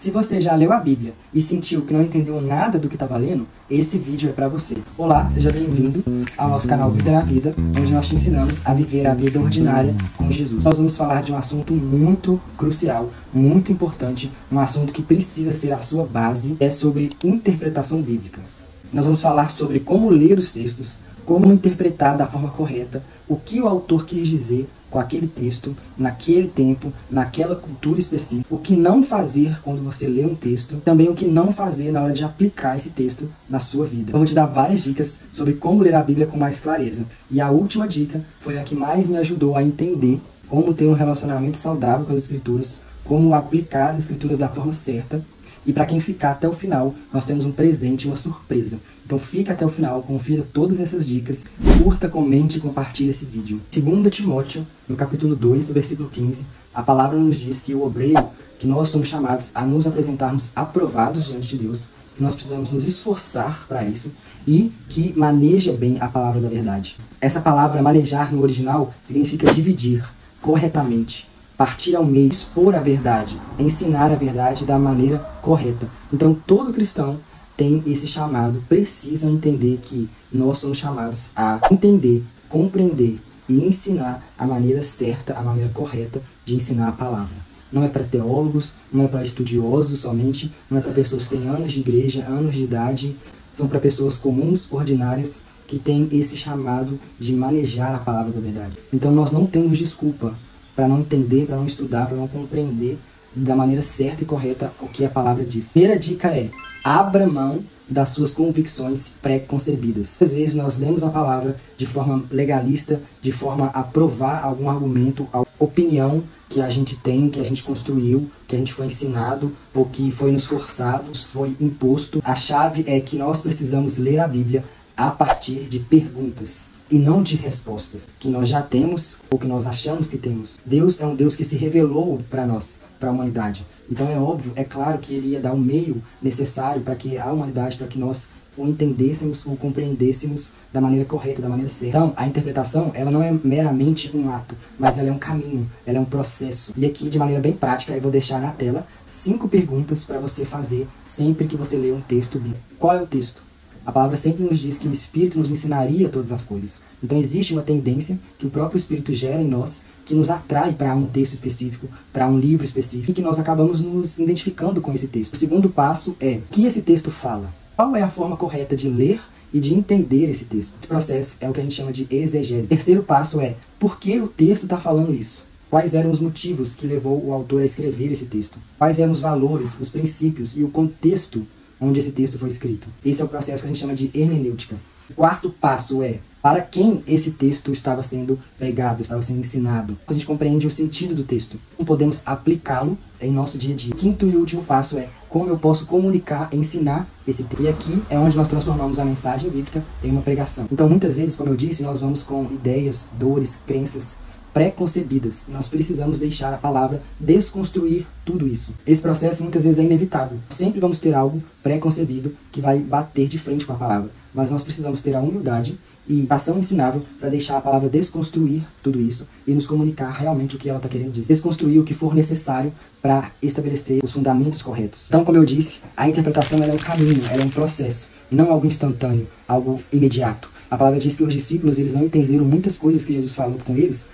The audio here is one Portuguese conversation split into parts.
Se você já leu a Bíblia e sentiu que não entendeu nada do que estava lendo, esse vídeo é para você. Olá, seja bem-vindo ao nosso canal Vida na Vida, onde nós te ensinamos a viver a vida ordinária com Jesus. Nós vamos falar de um assunto muito crucial, muito importante, um assunto que precisa ser a sua base, é sobre interpretação bíblica. Nós vamos falar sobre como ler os textos, como interpretar da forma correta, o que o autor quis dizer com aquele texto, naquele tempo, naquela cultura específica, o que não fazer quando você lê um texto, também o que não fazer na hora de aplicar esse texto na sua vida. Eu vou te dar várias dicas sobre como ler a Bíblia com mais clareza. E a última dica foi a que mais me ajudou a entender como ter um relacionamento saudável com as Escrituras, como aplicar as Escrituras da forma certa. E para quem ficar até o final, nós temos um presente, uma surpresa. Então fica até o final, confira todas essas dicas, curta, comente e compartilhe esse vídeo. 2 Timóteo, no capítulo 2, no versículo 15, a palavra nos diz que o obreiro, que nós somos chamados a nos apresentarmos aprovados diante de Deus, que nós precisamos nos esforçar para isso e que maneja bem a palavra da verdade. Essa palavra manejar no original significa dividir corretamente, partir ao meio, expor a verdade, ensinar a verdade da maneira correta. Então todo cristão tem esse chamado, precisa entender que nós somos chamados a entender, compreender e ensinar a maneira certa, a maneira correta de ensinar a palavra. Não é para teólogos, não é para estudiosos somente, não é para pessoas que têm anos de igreja, anos de idade, são para pessoas comuns, ordinárias, que têm esse chamado de manejar a palavra da verdade. Então nós não temos desculpa para não entender, para não estudar, para não compreender da maneira certa e correta o que a palavra diz. Primeira dica é: abra mão das suas convicções pré-concebidas. Às vezes nós lemos a palavra de forma legalista, de forma a provar algum argumento, a opinião que a gente tem, que a gente construiu, que a gente foi ensinado, ou que foi nos forçado, foi imposto. A chave é que nós precisamos ler a Bíblia a partir de perguntas e não de respostas que nós já temos ou que nós achamos que temos. Deus é um Deus que se revelou para nós, para a humanidade. Então é óbvio, é claro que Ele ia dar o meio necessário para que a humanidade, para que nós o entendêssemos, o compreendêssemos da maneira correta, da maneira certa. Então, a interpretação, ela não é meramente um ato, mas ela é um caminho, ela é um processo. E aqui, de maneira bem prática, eu vou deixar na tela 5 perguntas para você fazer sempre que você ler um texto bíblico. Qual é o texto? A palavra sempre nos diz que o Espírito nos ensinaria todas as coisas. Então existe uma tendência que o próprio Espírito gera em nós, que nos atrai para um texto específico, para um livro específico, e que nós acabamos nos identificando com esse texto. O segundo passo é: o que esse texto fala? Qual é a forma correta de ler e de entender esse texto? Esse processo é o que a gente chama de exegese. O terceiro passo é: por que o texto está falando isso? Quais eram os motivos que levou o autor a escrever esse texto? Quais eram os valores, os princípios e o contexto onde esse texto foi escrito? Esse é o processo que a gente chama de hermenêutica. O quarto passo é: para quem esse texto estava sendo pregado, estava sendo ensinado? A gente compreende o sentido do texto. Como podemos aplicá-lo em nosso dia a dia? O quinto e último passo é: como eu posso comunicar, ensinar esse texto? E aqui é onde nós transformamos a mensagem bíblica em uma pregação. Então muitas vezes, como eu disse, nós vamos com ideias, dores, crenças pré-concebidas. Nós precisamos deixar a palavra desconstruir tudo isso. Esse processo muitas vezes é inevitável. Sempre vamos ter algo pré-concebido que vai bater de frente com a palavra. Mas nós precisamos ter a humildade e ação ensinável para deixar a palavra desconstruir tudo isso e nos comunicar realmente o que ela está querendo dizer. Desconstruir o que for necessário para estabelecer os fundamentos corretos. Então, como eu disse, a interpretação ela é um caminho, ela é um processo, e não algo instantâneo, algo imediato. A palavra diz que os discípulos eles não entenderam muitas coisas que Jesus falou com eles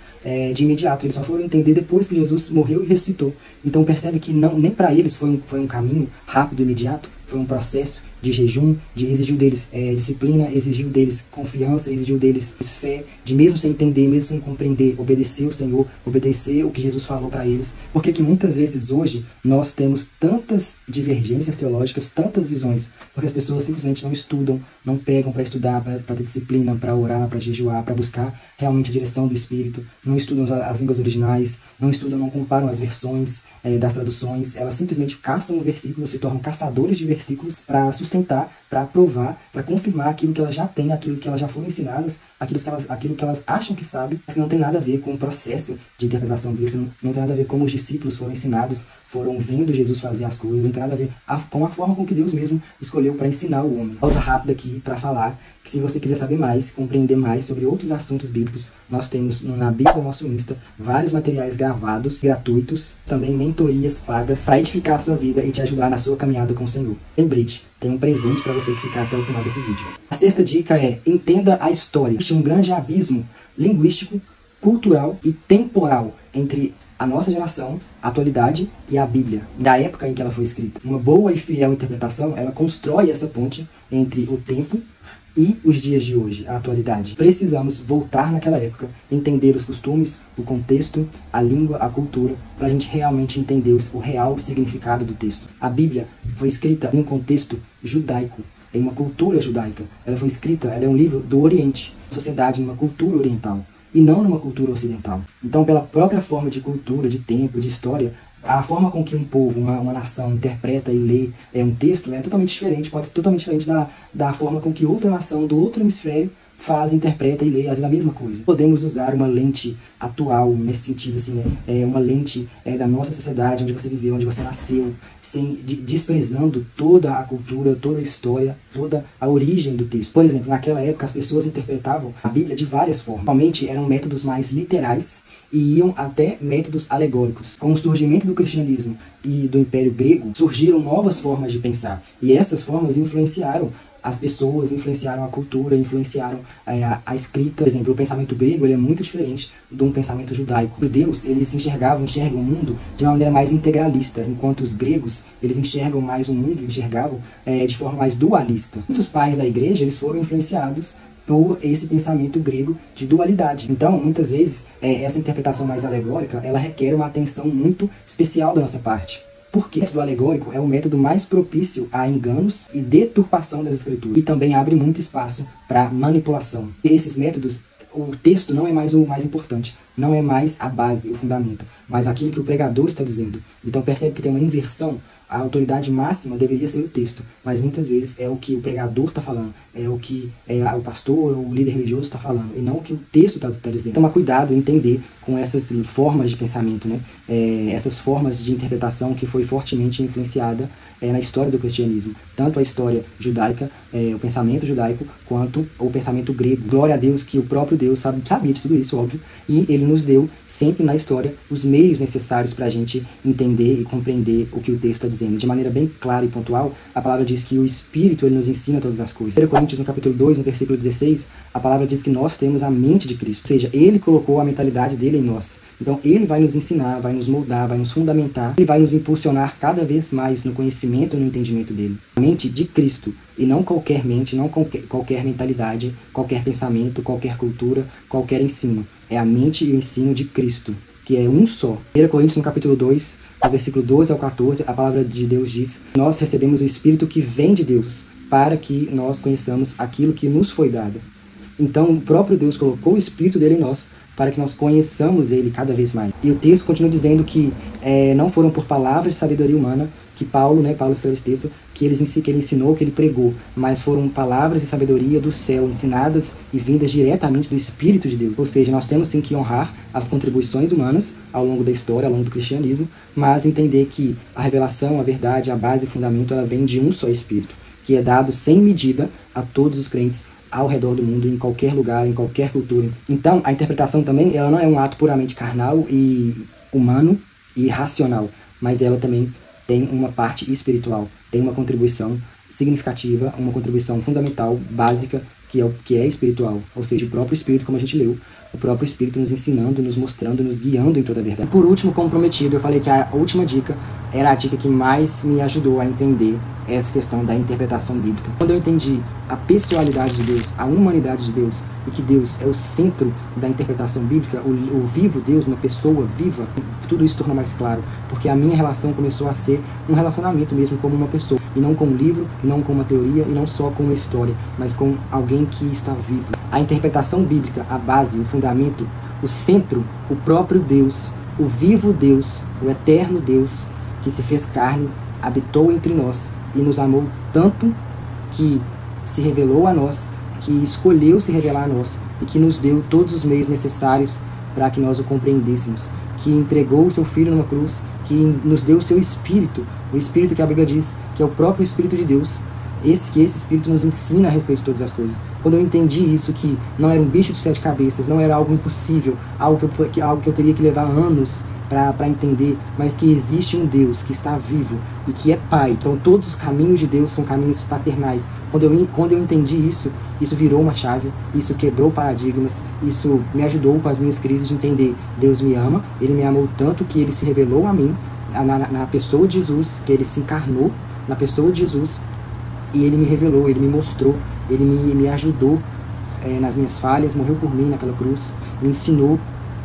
de imediato. Eles só foram entender depois que Jesus morreu e ressuscitou. Então percebe que nem para eles foi um caminho rápido e imediato. Foi um processo de jejum, exigiu deles disciplina, exigiu deles confiança, exigiu deles fé, de mesmo sem entender, mesmo sem compreender, obedecer o Senhor, obedecer o que Jesus falou para eles. Porque que muitas vezes hoje nós temos tantas divergências teológicas, tantas visões, porque as pessoas simplesmente não estudam, não pegam para estudar, para ter disciplina, para orar, para jejuar, para buscar realmente a direção do Espírito, não estudam as línguas originais, não estudam, não comparam as versões das traduções, elas simplesmente caçam o versículo, se tornam caçadores de versículos para sustentar, para aprovar, para confirmar aquilo que elas já têm, aquilo que elas já foram ensinadas aquilo que elas acham que sabem, mas que não tem nada a ver com o processo de interpretação bíblica, não tem nada a ver com como os discípulos foram ensinados, foram vendo Jesus fazer as coisas, não tem nada a ver com a forma com que Deus mesmo escolheu para ensinar o homem. Pausa rápida aqui para falar que se você quiser saber mais, compreender mais sobre outros assuntos bíblicos, nós temos na bio do nosso Insta vários materiais gravados, gratuitos, também mentorias pagas para edificar a sua vida e te ajudar na sua caminhada com o Senhor. Lembrete, tem um presente para você que ficar até o final desse vídeo. A sexta dica é: entenda a história. Existe um grande abismo linguístico, cultural e temporal entre a nossa geração, a atualidade e a Bíblia, da época em que ela foi escrita. Uma boa e fiel interpretação, ela constrói essa ponte entre o tempo e os dias de hoje, a atualidade. Precisamos voltar naquela época, entender os costumes, o contexto, a língua, a cultura, para a gente realmente entender o real significado do texto. A Bíblia foi escrita em um contexto judaico, em uma cultura judaica. Ela foi escrita, ela é um livro do Oriente, sociedade numa cultura oriental, e não numa cultura ocidental. Então, pela própria forma de cultura, de tempo, de história, a forma com que um povo, uma nação interpreta e lê um texto é totalmente diferente, pode ser totalmente diferente da forma com que outra nação do outro hemisfério faz, interpreta e lê, às vezes, a mesma coisa. Podemos usar uma lente atual, nesse sentido, assim, uma lente da nossa sociedade, onde você viveu, onde você nasceu, desprezando toda a cultura, toda a história, toda a origem do texto. Por exemplo, naquela época, as pessoas interpretavam a Bíblia de várias formas. Normalmente, eram métodos mais literais e iam até métodos alegóricos. Com o surgimento do cristianismo e do Império Grego, surgiram novas formas de pensar. E essas formas influenciaram as pessoas, influenciaram a cultura, influenciaram a escrita. Por exemplo, o pensamento grego ele é muito diferente de um pensamento judaico. Os judeus, eles enxergam o mundo de uma maneira mais integralista, enquanto os gregos, eles enxergam mais o mundo, enxergavam de forma mais dualista. Muitos pais da igreja, eles foram influenciados por esse pensamento grego de dualidade. Então, muitas vezes, essa interpretação mais alegórica, ela requer uma atenção muito especial da nossa parte. Porque o método alegórico é o método mais propício a enganos e deturpação das escrituras. E também abre muito espaço para manipulação. E esses métodos, o texto não é mais o mais importante, não é mais a base, o fundamento, mas aquilo que o pregador está dizendo. Então percebe que tem uma inversão. A autoridade máxima deveria ser o texto, mas muitas vezes é o que o pregador está falando, é o que o pastor ou o líder religioso está falando, e não o que o texto está dizendo. Tomar cuidado em entender com essas formas de pensamento, né? Essas formas de interpretação que foi fortemente influenciada na história do cristianismo. Tanto a história judaica, o pensamento judaico, quanto o pensamento grego. Glória a Deus que o próprio Deus sabia de tudo isso, óbvio, e Ele nos deu sempre na história os meios necessários para a gente entender e compreender o que o texto está dizendo. De maneira bem clara e pontual, a palavra diz que o Espírito ele nos ensina todas as coisas. 1 Coríntios, no capítulo 2, no versículo 16, a palavra diz que nós temos a mente de Cristo. Ou seja, Ele colocou a mentalidade dele em nós. Então, Ele vai nos ensinar, vai nos moldar, vai nos fundamentar. Ele vai nos impulsionar cada vez mais no conhecimento e no entendimento dele. A mente de Cristo, e não qualquer mente, não qualquer mentalidade, qualquer pensamento, qualquer cultura, qualquer ensino. É a mente e o ensino de Cristo, que é um só. 1 Coríntios, no capítulo 2, no versículo 12 ao 14, a palavra de Deus diz: nós recebemos o Espírito que vem de Deus, para que nós conheçamos aquilo que nos foi dado. Então, o próprio Deus colocou o Espírito dele em nós, para que nós conheçamos ele cada vez mais. E o texto continua dizendo que não foram por palavras de sabedoria humana, que Paulo escreve esse texto, que ele ensinou, que ele pregou, mas foram palavras de sabedoria do céu, ensinadas e vindas diretamente do Espírito de Deus. Ou seja, nós temos sim que honrar as contribuições humanas ao longo da história, ao longo do cristianismo, mas entender que a revelação, a verdade, a base e o fundamento, ela vem de um só Espírito, que é dado sem medida a todos os crentes ao redor do mundo, em qualquer lugar, em qualquer cultura. Então, a interpretação também, ela não é um ato puramente carnal e humano e racional, mas ela também tem uma parte espiritual, tem uma contribuição significativa, uma contribuição fundamental, básica, que é espiritual. Ou seja, o próprio Espírito, como a gente leu, o próprio Espírito nos ensinando, nos mostrando, nos guiando em toda a verdade. Por último, como prometido, eu falei que a última dica era a dica que mais me ajudou a entender essa questão da interpretação bíblica. Quando eu entendi a pessoalidade de Deus, a humanidade de Deus, e que Deus é o centro da interpretação bíblica, o vivo Deus, uma pessoa viva, tudo isso tornou mais claro, porque a minha relação começou a ser um relacionamento mesmo como uma pessoa, e não com um livro, e não com uma teoria, e não só com uma história, mas com alguém que está vivo. A interpretação bíblica, a base, o fundamento, o centro, o próprio Deus, o vivo Deus, o eterno Deus, que se fez carne, habitou entre nós e nos amou tanto que se revelou a nós, que escolheu se revelar a nós e que nos deu todos os meios necessários para que nós o compreendêssemos, que entregou o seu Filho numa cruz, que nos deu o seu Espírito, o Espírito que a Bíblia diz que é o próprio Espírito de Deus, esse Espírito nos ensina a respeito de todas as coisas. Quando eu entendi isso, que não era um bicho de 7 cabeças, não era algo impossível, algo que eu teria que levar anos para entender, mas que existe um Deus que está vivo e que é Pai. Então todos os caminhos de Deus são caminhos paternais. Quando eu entendi isso, isso virou uma chave, isso quebrou paradigmas, isso me ajudou com as minhas crises de entender: Deus me ama, Ele me amou tanto que Ele se revelou a mim, na pessoa de Jesus, que Ele se encarnou na pessoa de Jesus, e Ele me revelou, Ele me mostrou, Ele me ajudou nas minhas falhas, morreu por mim naquela cruz, me ensinou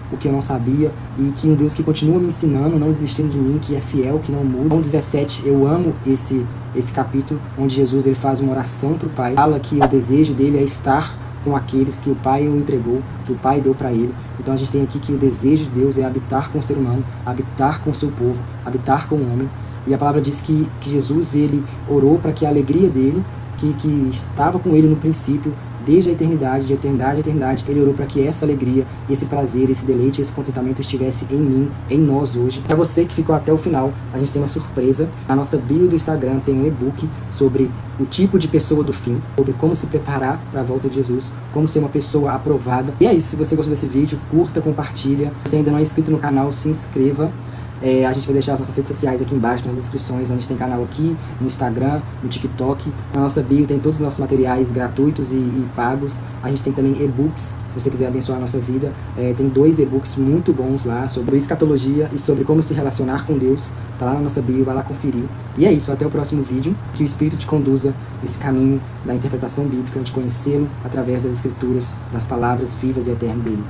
o que eu não sabia, e que um Deus que continua me ensinando, não desistindo de mim, que é fiel, que não muda. João 17, eu amo esse capítulo, onde Jesus ele faz uma oração para o Pai, fala que o desejo dele é estar com aqueles que o Pai o entregou, que o Pai deu para ele. Então a gente tem aqui que o desejo de Deus é habitar com o ser humano, habitar com o seu povo, habitar com o homem. E a palavra diz que Jesus ele orou para que a alegria dele, que estava com ele no princípio, desde a eternidade, de eternidade a eternidade, ele orou para que essa alegria, esse prazer, esse deleite, esse contentamento estivesse em mim, em nós hoje. Para você que ficou até o final, a gente tem uma surpresa. Na nossa bio do Instagram tem um e-book sobre o tipo de pessoa do fim, sobre como se preparar para a volta de Jesus, como ser uma pessoa aprovada. E é isso, se você gostou desse vídeo, curta, compartilha. Se você ainda não é inscrito no canal, se inscreva. A gente vai deixar as nossas redes sociais aqui embaixo nas descrições. A gente tem canal aqui no Instagram, no TikTok. Na nossa bio tem todos os nossos materiais gratuitos e pagos. A gente tem também e-books, se você quiser abençoar a nossa vida. Tem 2 e-books muito bons lá sobre escatologia e sobre como se relacionar com Deus. Tá lá na nossa bio, vai lá conferir. E é isso, até o próximo vídeo. Que o Espírito te conduza nesse caminho da interpretação bíblica, de conhecê-lo através das Escrituras, das palavras vivas e eternas dele.